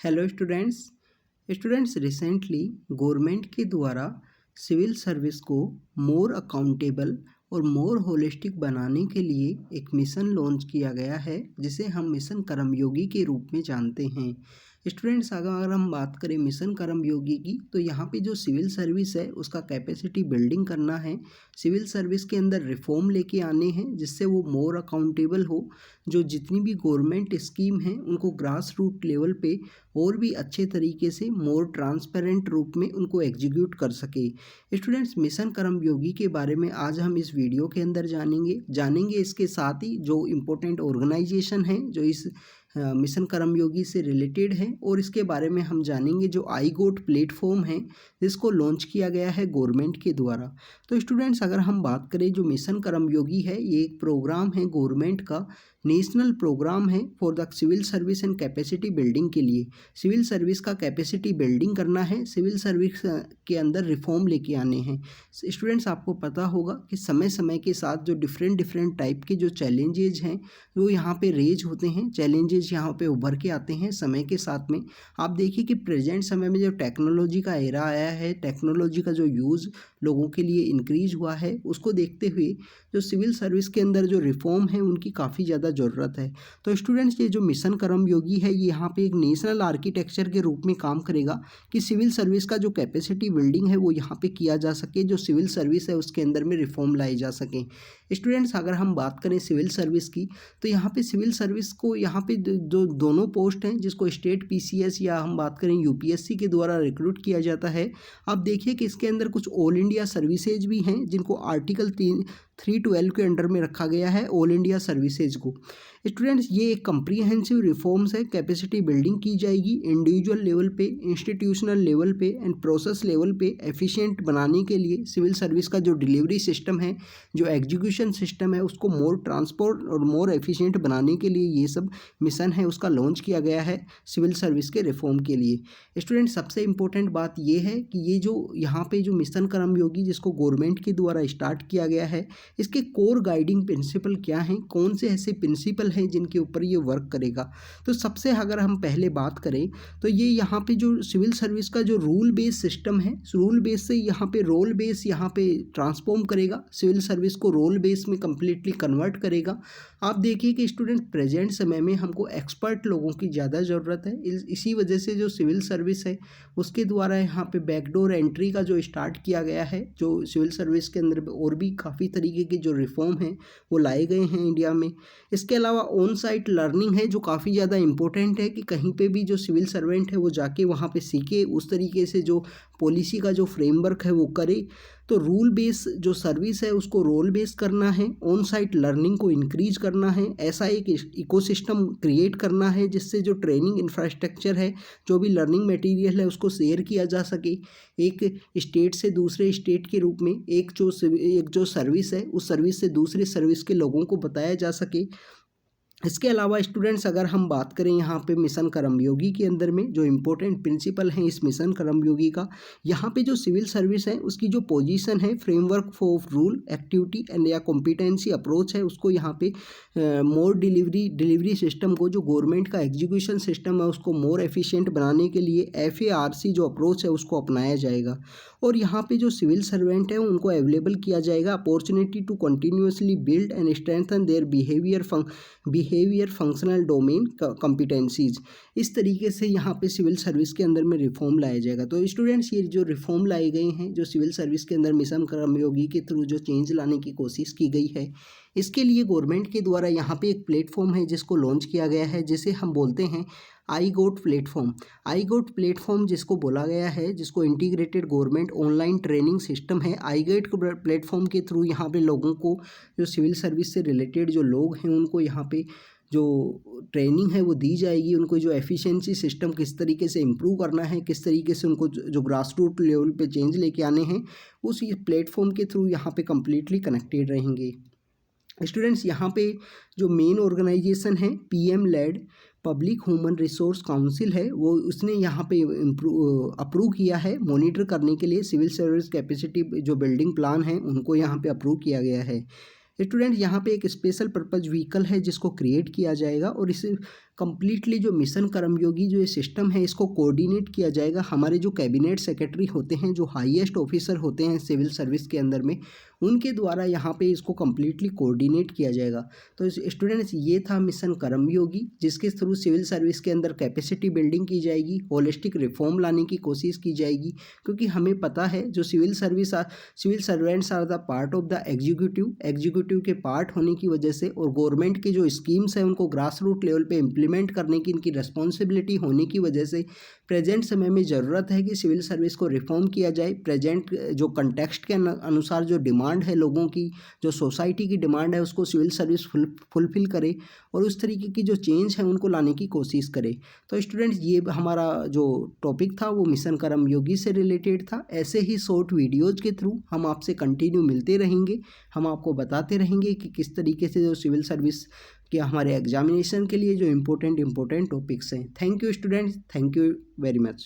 Hello students recently government के द्वारा civil service को मोर अकाउंटेबल और मोर होलिस्टिक बनाने के लिए एक मिशन लॉन्च किया गया है जिसे हम मिशन कर्मयोगी के रूप में जानते हैं। स्टूडेंट्स अगर हम बात करें मिशन कर्मयोगी की, तो यहाँ पे जो सिविल सर्विस है उसका कैपेसिटी बिल्डिंग करना है। सिविल सर्विस के अंदर रिफॉर्म लेके आने हैं जिससे वो मोर अकाउंटेबल हो, जो जितनी भी गवर्नमेंट स्कीम है उनको ग्रास रूट लेवल पे और भी अच्छे तरीके से मोर ट्रांसपेरेंट रूप में उनको एग्जीक्यूट कर सके। स्टूडेंट्स मिशन कर्मयोगी के बारे में आज हम इस वीडियो के अंदर जानेंगे इसके साथ ही जो इम्पोर्टेंट ऑर्गेनाइजेशन है जो इस मिशन कर्मयोगी से रिलेटेड है, और इसके बारे में हम जानेंगे जो आई गोट प्लेटफॉर्म है जिसको लॉन्च किया गया है गवर्नमेंट के द्वारा। तो स्टूडेंट्स अगर हम बात करें जो मिशन कर्मयोगी है, ये एक प्रोग्राम है गवर्नमेंट का, नेशनल प्रोग्राम है for the civil service and capacity building के लिए। सिविल सर्विस का कैपेसिटी बिल्डिंग करना है, सिविल सर्विस के अंदर रिफॉर्म लेके आने हैं। स्टूडेंट्स आपको पता होगा कि समय समय के साथ जो डिफरेंट टाइप के जो चैलेंजेज हैं वो यहाँ पे रेज होते हैं, चैलेंजेज यहाँ पे उभर के आते हैं समय के साथ में। आप देखिए कि प्रेजेंट समय में जो टेक्नोलॉजी का एरा आया है, टेक्नोलॉजी का जो यूज़ लोगों के लिए इंक्रीज हुआ है, उसको देखते हुए जो सिविल सर्विस के अंदर जो रिफॉर्म है उनकी काफ़ी ज़्यादा ज़रूरत है। तो स्टूडेंट्स ये जो मिशन कर्मयोगी है ये यहाँ पे एक नेशनल आर्किटेक्चर के रूप में काम करेगा कि सिविल सर्विस का जो कैपेसिटी बिल्डिंग है वो यहाँ पे किया जा सके, जो सिविल सर्विस है उसके अंदर में रिफॉर्म लाए जा सकें। स्टूडेंट्स अगर हम बात करें सिविल सर्विस की, तो यहाँ पे सिविल सर्विस को यहाँ पे जो दोनों पोस्ट हैं जिसको स्टेट पीसीएस या हम बात करें यूपीएससी के द्वारा रिक्रूट किया जाता है। आप देखिए कि इसके अंदर कुछ ऑल इंडिया सर्विसेज भी हैं जिनको आर्टिकल 312 के अंडर में रखा गया है, ऑल इंडिया सर्विसेज को। स्टूडेंट्स ये एक कम्प्रीहेंसिव रिफॉर्म्स है, कैपेसिटी बिल्डिंग की जाएगी इंडिविजुअल लेवल पे, इंस्टीट्यूशनल लेवल पे एंड प्रोसेस लेवल पे एफिशिएंट बनाने के लिए। सिविल सर्विस का जो डिलीवरी सिस्टम है, जो एग्जीक्यूशन सिस्टम है, उसको मोर ट्रांसपोर्ट और मोर एफिशिएंट बनाने के लिए ये सब मिशन है उसका लॉन्च किया गया है सिविल सर्विस के रिफॉर्म के लिए। स्टूडेंट सबसे इम्पोर्टेंट बात ये है कि ये जो यहाँ पे जो मिशन कर्मयोगी जिसको गवर्नमेंट के द्वारा स्टार्ट किया गया है, इसके कोर गाइडिंग प्रिंसिपल क्या हैं, कौन से ऐसे प्रिंसिपल हैं जिनके ऊपर ये वर्क करेगा। तो सबसे अगर हम पहले बात करें तो ये यहाँ पे जो सिविल सर्विस का जो रूल बेस सिस्टम है, रूल बेस से यहाँ पे रोल बेस यहाँ पे ट्रांसफॉर्म करेगा, सिविल सर्विस को रोल बेस में कम्प्लीटली कन्वर्ट करेगा। आप देखिए कि स्टूडेंट प्रेजेंट समय में हमको एक्सपर्ट लोगों की ज़्यादा ज़रूरत है, इसी वजह से जो सिविल सर्विस है उसके द्वारा यहाँ पे बैकडोर एंट्री का जो स्टार्ट किया गया है, जो सिविल सर्विस के अंदर और भी काफ़ी तरीके के जो रिफॉर्म हैं वो लाए गए हैं इंडिया में। इसके अलावा ऑन साइट लर्निंग है जो काफ़ी ज़्यादा इंपॉर्टेंट है कि कहीं पे भी जो सिविल सर्वेंट है वो जाके वहाँ पे सीखे, उस तरीके से जो पॉलिसी का जो फ्रेमवर्क है वो करे। तो रूल बेस जो सर्विस है उसको रोल बेस करना है, ऑन साइट लर्निंग को इंक्रीज करना है, ऐसा एक इकोसिस्टम क्रिएट करना है जिससे जो ट्रेनिंग इंफ्रास्ट्रक्चर है, जो भी लर्निंग मटेरियल है उसको शेयर किया जा सके, एक स्टेट से दूसरे स्टेट के रूप में एक जो सर्विस है उस सर्विस से दूसरे सर्विस के लोगों को बताया जा सके। इसके अलावा स्टूडेंट्स अगर हम बात करें यहाँ पे मिशन कर्मयोगी के अंदर में जो इम्पोर्टेंट प्रिंसिपल हैं इस मिशन कर्मयोगी का, यहाँ पे जो सिविल सर्विस है उसकी जो पोजीशन है, framework for rule activity and या कॉम्पिटेंसी अप्रोच है, उसको यहाँ पे मोर डिलीवरी सिस्टम को, जो गवर्नमेंट का एग्जीक्यूशन सिस्टम है उसको मोर एफिशिएंट बनाने के लिए FARC जो अप्रोच है उसको अपनाया जाएगा। और यहाँ पे जो सिविल सर्वेंट है उनको अवेलेबल किया जाएगा opportunity to continuously build and strengthen their behaviour functional domain competencies. इस तरीके से यहाँ पे सिविल सर्विस के अंदर में रिफॉर्म लाया जाएगा। तो स्टूडेंट्स ये जो रिफॉर्म लाए गए हैं, जो सिविल सर्विस के अंदर मिशन कर्मयोगी के थ्रू जो चेंज लाने की कोशिश की गई है, इसके लिए गवर्नमेंट के द्वारा यहाँ पे एक प्लेटफॉर्म है जिसको लॉन्च किया गया है, जिसे हम बोलते हैं आई गोट प्लेटफॉर्म। आई गोट प्लेटफॉर्म जिसको बोला गया है, जिसको integrated government online training system है, आई गेट प्लेटफॉर्म के थ्रू यहाँ पे लोगों को, जो सिविल सर्विस से रिलेटेड जो लोग हैं उनको यहाँ पे जो ट्रेनिंग है वो दी जाएगी, उनको जो एफिशिएंसी सिस्टम किस तरीके से इम्प्रूव करना है, किस तरीके से उनको जो ग्रास रूट लेवल पे चेंज लेके आने हैं, उस प्लेटफॉर्म के थ्रू यहाँ पे कम्प्लीटली कनेक्टेड रहेंगे। स्टूडेंट्स यहाँ पे जो मेन ऑर्गेनाइजेशन है PM led public human resource council है, वो उसने यहाँ पे अप्रूव किया है मॉनिटर करने के लिए सिविल सर्विस कैपेसिटी जो बिल्डिंग प्लान है उनको यहाँ पे अप्रूव किया गया है। स्टूडेंट यहाँ पे एक स्पेशल पर्पज व्हीकल है जिसको क्रिएट किया जाएगा और इस कंप्लीटली जो मिशन कर्मयोगी जो ये सिस्टम है इसको कोऑर्डिनेट किया जाएगा। हमारे जो कैबिनेट सेक्रेटरी होते हैं, जो हाईएस्ट ऑफिसर होते हैं सिविल सर्विस के अंदर में, उनके द्वारा यहाँ पे इसको कंप्लीटली कोऑर्डिनेट किया जाएगा। तो स्टूडेंट्स, ये था मिशन कर्मयोगी, जिसके थ्रू सिविल सर्विस के अंदर कैपेसिटी बिल्डिंग की जाएगी, होलिस्टिक रिफॉर्म लाने की कोशिश की जाएगी। क्योंकि हमें पता है जो civil servants are the part of the executive के पार्ट होने की वजह से, और गवर्नमेंट की जो स्कीम्स है उनको ग्रास रूट लेवल पे इम्प्लीमेंट करने की इनकी रिस्पॉन्सिबिलिटी होने की वजह से प्रेजेंट समय में ज़रूरत है कि सिविल सर्विस को रिफॉर्म किया जाए। प्रेजेंट जो कंटेक्स्ट के अनुसार जो डिमांड है लोगों की, जो सोसाइटी की डिमांड है, उसको सिविल सर्विस फुलफिल करे और उस तरीके की जो चेंज है उनको लाने की कोशिश करे। तो स्टूडेंट्स, ये हमारा जो टॉपिक था वो मिशन कर्मयोगी से रिलेटेड था। ऐसे ही शॉर्ट वीडियोज़ के थ्रू हम आपसे कंटिन्यू मिलते रहेंगे। हम आपको बताते रहेंगे कि किस तरीके से जो सिविल सर्विस के हमारे एग्जामिनेशन के लिए जो इम्पोर्टेंट टॉपिक्स हैं। Thank you students, thank you very much.